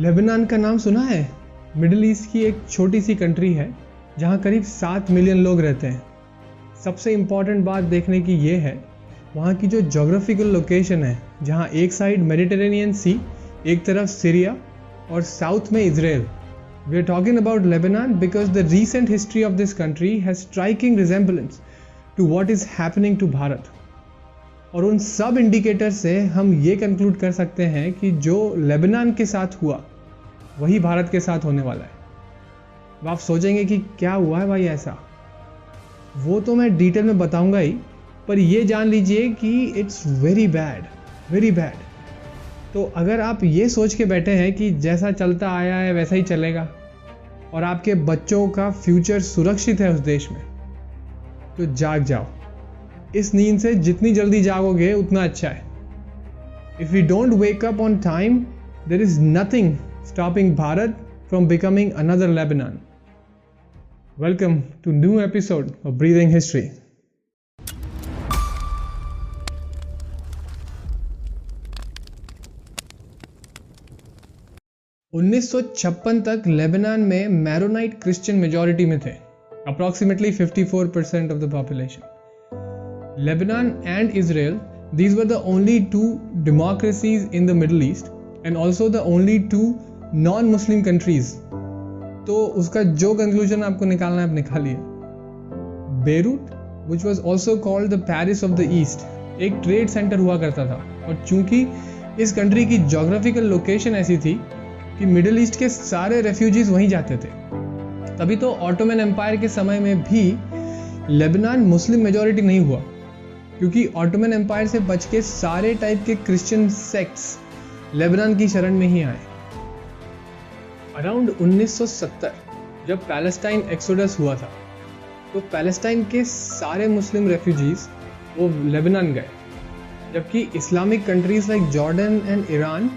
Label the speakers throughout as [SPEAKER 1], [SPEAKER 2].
[SPEAKER 1] Lebanon का नाम सुना है? मिडिल ईस्ट की एक छोटी सी कंट्री है जहाँ करीब 7 मिलियन लोग रहते हैं। सबसे इम्पॉर्टेंट बात देखने की ये है वहाँ की जो जोग्राफिकल लोकेशन है, जहाँ एक साइड मेडिटेरेनियन सी, एक तरफ सीरिया और साउथ में Israel. We are talking about Lebanon because the recent history of this country has striking resemblance to what is happening to Bharat. और उन सब इंडिकेटर से हम ये कंक्लूड कर सकते हैं कि जो लेबनान के साथ हुआ वही भारत के साथ होने वाला है। अब आप सोचेंगे कि क्या हुआ है भाई ऐसा, वो तो मैं डिटेल में बताऊंगा ही, पर ये जान लीजिए कि it's very bad, very bad. तो अगर आप ये सोच के बैठे हैं कि जैसा चलता आया है वैसा ही चलेगा और आपके बच्चों का फ्यूचर सुरक्षित है उस देश में, तो जाग जाओ। इस नींद से जितनी जल्दी जागोगे उतना अच्छा है। If you don't wake up on time, there is nothing stopping Bharat from becoming another Lebanon. Welcome to new episode of breathing history. उन्नीस तक लेबनान में मैरोनाइट क्रिश्चियन मेजॉरिटी में थे, approximately 54% of the population. Lebanon and Israel, these were the only two democracies in the Middle East and also the only two non-Muslim countries. तो उसका जो conclusion आपको निकालना है आप निकालिए। Beirut, which was also called the Paris of the East, एक trade centre हुआ करता था और चूंकि इस कंट्री की जोग्राफिकल लोकेशन ऐसी थी कि मिडिल ईस्ट के सारे रेफ्यूजीज वहीं जाते थे। तभी तो ऑटोमन एम्पायर के समय में भी लेबनान मुस्लिम मेजॉरिटी नहीं हुआ, क्योंकि ऑटोमन एम्पायर से बच के सारे टाइप के क्रिश्चियन सेक्ट्स लेबनान की शरण में ही आए। अराउंड 1970 जब पैलेस्टाइन एक्सोडस हुआ था, तो पैलेस्टाइन के सारे मुस्लिम रेफ्यूजीज वो लेबनान गए, जबकि Islamic countries like Jordan and Iran,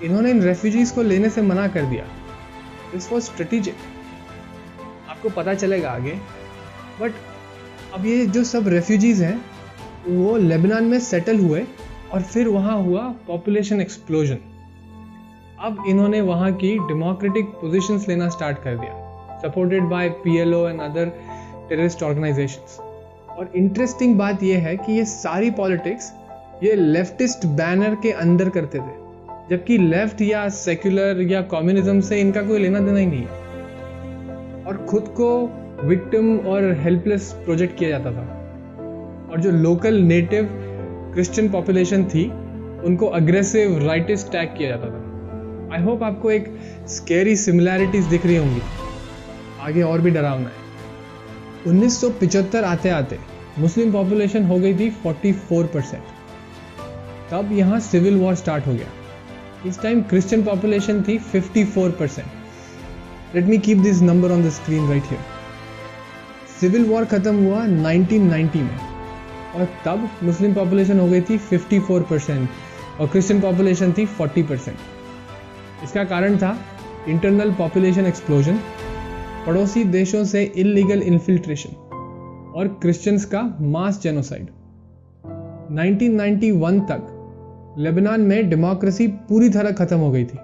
[SPEAKER 1] इन्होंने इन रेफ्यूजीज को लेने से मना कर दिया। दिस वॉज स्ट्रेटेजिक, आपको पता चलेगा आगे। बट अब ये जो सब रेफ्यूजीज हैं वो लेबनान में सेटल हुए और फिर वहाँ हुआ पॉपुलेशन एक्सप्लोजन। अब इन्होंने वहाँ की डेमोक्रेटिक पोजीशंस लेना स्टार्ट कर दिया, supported by PLO and other terrorist organisations. और इंटरेस्टिंग बात यह है कि ये सारी पॉलिटिक्स ये लेफ्टिस्ट बैनर के अंदर करते थे, जबकि लेफ्ट या सेक्युलर या कम्युनिज्म से इनका कोई लेना देना ही नहीं है। और खुद को विक्टिम और हेल्पलेस प्रोजेक्ट किया जाता था, और जो लोकल नेटिव क्रिश्चियन पॉपुलेशन थी उनको अग्रेसिव राइटिस्ट टैग किया जाता था। आई होप आपको एक स्केरी सिमिलैरिटीज दिख रही होंगी, आगे और भी डरावना है। 1975 आते आते मुस्लिम पॉपुलेशन हो गई थी 44%। तब यहाँ सिविल वॉर स्टार्ट हो गया। इस टाइम क्रिश्चियन पॉपुलेशन थी 54%। Let me keep this number on the screen right here. Civil war खत्म हुआ 1990 में और तब मुस्लिम पॉपुलेशन हो गई थी 54% और क्रिश्चियन पॉपुलेशन थी 40%। इसका कारण था इंटरनल पॉपुलेशन एक्सप्लोजन, पड़ोसी देशों से इल्लीगल इन्फिल्ट्रेशन और क्रिश्चियंस का मास जेनोसाइड। 1991 तक लेबनान में डेमोक्रेसी पूरी तरह खत्म हो गई थी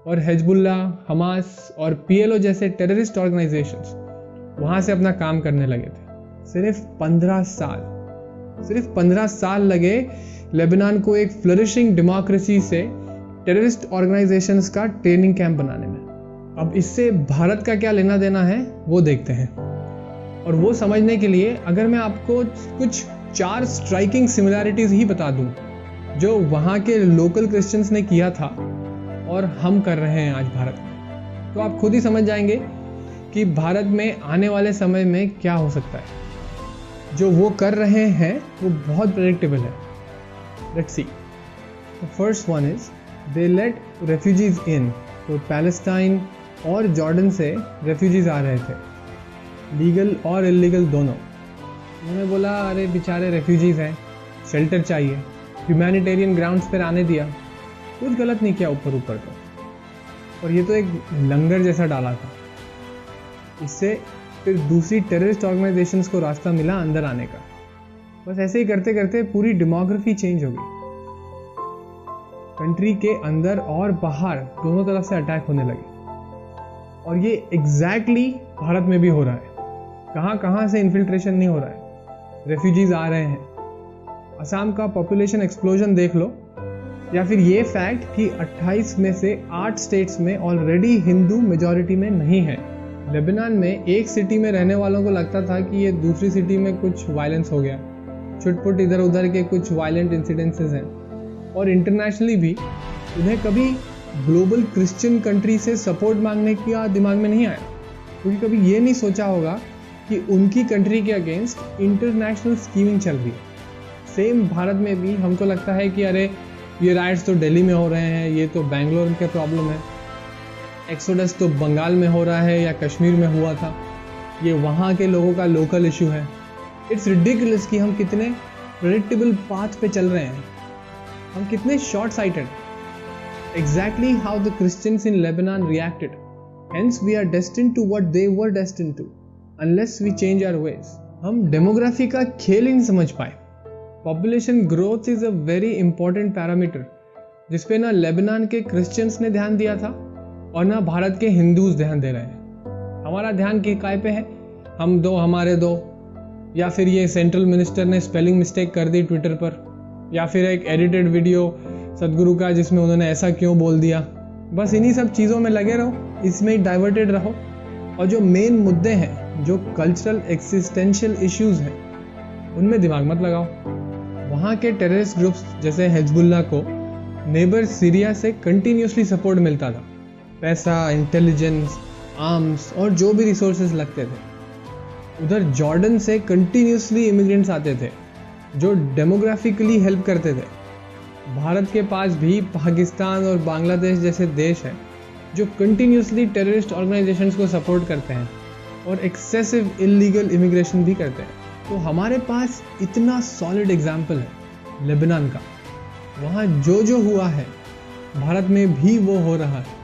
[SPEAKER 1] और हिजबुल्ला, हमास और PLO जैसे टेररिस्ट ऑर्गेनाइजेशंस वहां से अपना काम करने लगे थे। सिर्फ 15 साल लगे लेबनान को एक फ्लरिशिंग डेमोक्रेसी से टेररिस्ट ऑर्गेनाइजेशंस का ट्रेनिंग कैंप बनाने में। अब इससे भारत का क्या लेना देना है वो देखते हैं, और वो समझने के लिए अगर मैं आपको कुछ 4 स्ट्राइकिंग सिमिलैरिटीज ही बता दूं जो वहाँ के लोकल क्रिश्चियंस ने किया था और हम कर रहे हैं आज भारत में, तो आप खुद ही समझ जाएंगे कि भारत में आने वाले समय में क्या हो सकता है। जो वो कर रहे हैं वो बहुत प्रेडिक्टेबल है। Let's see. The first one is they let refugees in. तो पैलेस्टाइन और जॉर्डन से रेफ्यूजीज आ रहे थे, लीगल और इल्लीगल दोनों। उन्होंने बोला अरे बेचारे रेफ्यूजीज हैं, शेल्टर चाहिए, ह्यूमैनिटेरियन ग्राउंड्स पर आने दिया, कुछ गलत नहीं किया ऊपर तो। और ये तो एक लंगर जैसा डाला था। इससे फिर दूसरी टेररिस्ट ऑर्गेनाइजेशंस को रास्ता मिला अंदर आने का। बस ऐसे ही करते करते पूरी डेमोग्राफी चेंज हो गई। कंट्री के अंदर और बाहर दोनों तरफ से अटैक होने लगे। और ये एग्जैक्टली भारत में भी हो रहा है। कहाँ कहाँ से इन्फिल्ट्रेशन नहीं हो रहा है, रेफ्यूजीज आ रहे हैं। असम का पॉपुलेशन एक्सप्लोजन देख लो, या फिर ये फैक्ट कि 28 में से 8 स्टेट्स में ऑलरेडी हिंदू मेजॉरिटी में नहीं है। लेबनान में एक सिटी में रहने वालों को लगता था कि ये दूसरी सिटी में कुछ वायलेंस हो गया, छुटपुट इधर उधर के कुछ वायलेंट इंसिडेंसेस हैं। और इंटरनेशनली भी उन्हें कभी ग्लोबल क्रिश्चियन कंट्री से सपोर्ट मांगने का दिमाग में नहीं आया, क्योंकि कभी ये नहीं सोचा होगा कि उनकी कंट्री के अगेंस्ट इंटरनेशनल स्कीमिंग चल रही है। सेम भारत में भी हमको लगता है कि अरे ये राइट्स तो दिल्ली में हो रहे हैं, ये तो बेंगलोर का प्रॉब्लम है, एक्सोडस तो बंगाल में हो रहा है या कश्मीर में हुआ था, ये वहाँ के लोगों का लोकल इशू है। इट्स रिडिकुलस कि हम कितने प्रेडिक्टेबल पाथ पे चल रहे हैं, हम कितने short sighted. Exactly how the Christians in Lebanon reacted. Hence we are destined to what they were destined to, unless we change our ways. हम डेमोग्राफी का खेल ही नहीं समझ पाए। Population growth is a very important parameter, जिसपे ना Lebanon के Christians ने ध्यान दिया था और ना भारत के हिंदूज ध्यान दे रहे हैं। हमारा ध्यान की काय पे है, हम दो हमारे दो, या फिर ये सेंट्रल मिनिस्टर ने स्पेलिंग मिस्टेक कर दी ट्विटर पर, या फिर एक एडिटेड वीडियो सदगुरु का जिसमें उन्होंने ऐसा क्यों बोल दिया। बस इन्हीं सब चीज़ों में लगे रहो, इसमें ही डाइवर्टेड रहो, और जो मेन मुद्दे हैं, जो कल्चरल एक्सिस्टेंशियल इश्यूज हैं, उनमें दिमाग मत लगाओ। वहाँ के टेररिस्ट ग्रुप्स जैसे हिजबुल्लाह को नेबर सीरिया से कंटिन्यूसली सपोर्ट मिलता था, पैसा, इंटेलिजेंस, आर्म्स और जो भी रिसोर्सेज लगते थे। उधर जॉर्डन से कंटिन्यूसली इमिग्रेंट्स आते थे जो डेमोग्राफिकली हेल्प करते थे। भारत के पास भी पाकिस्तान और बांग्लादेश जैसे देश हैं जो कंटिन्यूसली टेररिस्ट ऑर्गेनाइजेशंस को सपोर्ट करते हैं और एक्सेसिव इलीगल इमिग्रेशन भी करते हैं। तो हमारे पास इतना सॉलिड एग्जाम्पल है लेबनान का। वहाँ जो जो हुआ है भारत में भी वो हो रहा है,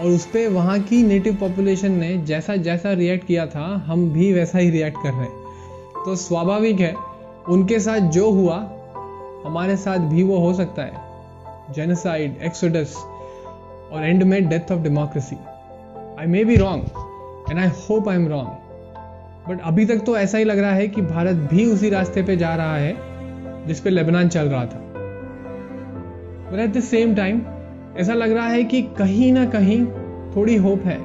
[SPEAKER 1] और उस पर वहाँ की नेटिव पॉपुलेशन ने जैसा जैसा रिएक्ट किया था, हम भी वैसा ही रिएक्ट कर रहे हैं। तो स्वाभाविक है उनके साथ जो हुआ हमारे साथ भी वो हो सकता है। जेनोसाइड, एक्सोडस और एंड में death of democracy. I may be wrong and I hope I am wrong, but अभी तक तो ऐसा ही लग रहा है कि भारत भी उसी रास्ते पे जा रहा है जिस पे लेबनान चल रहा था। But at the same time ऐसा लग रहा है कि कहीं ना कहीं थोड़ी होप है,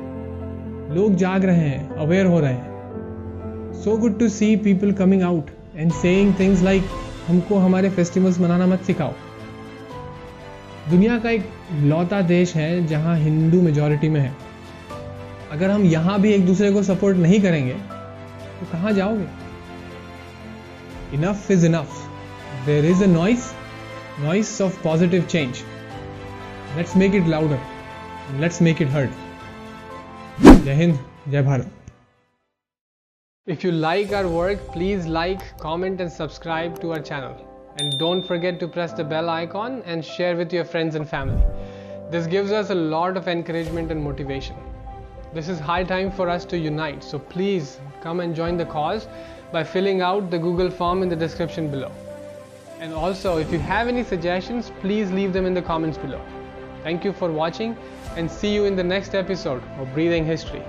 [SPEAKER 1] लोग जाग रहे हैं, अवेयर हो रहे हैं। So good to see people coming out and saying things like हमको हमारे फेस्टिवल्स मनाना मत सिखाओ। दुनिया का एक लौता देश है जहां हिंदू मेजॉरिटी में है। अगर हम यहां भी एक दूसरे को सपोर्ट नहीं करेंगे तो कहां जाओगे? Enough is enough. There is a noise of positive change. Let's make it louder, let's make it heard. Jai Hind, जय Bharat. If you like our work, please like, comment and subscribe to our channel. And don't forget to press the bell icon and share with your friends and family. This gives us a lot of encouragement and motivation. This is high time for us to unite, so please come and join the cause by filling out the Google form in the description below. And also, if you have any suggestions, please leave them in the comments below. Thank you for watching and see you in the next episode of Breathing History.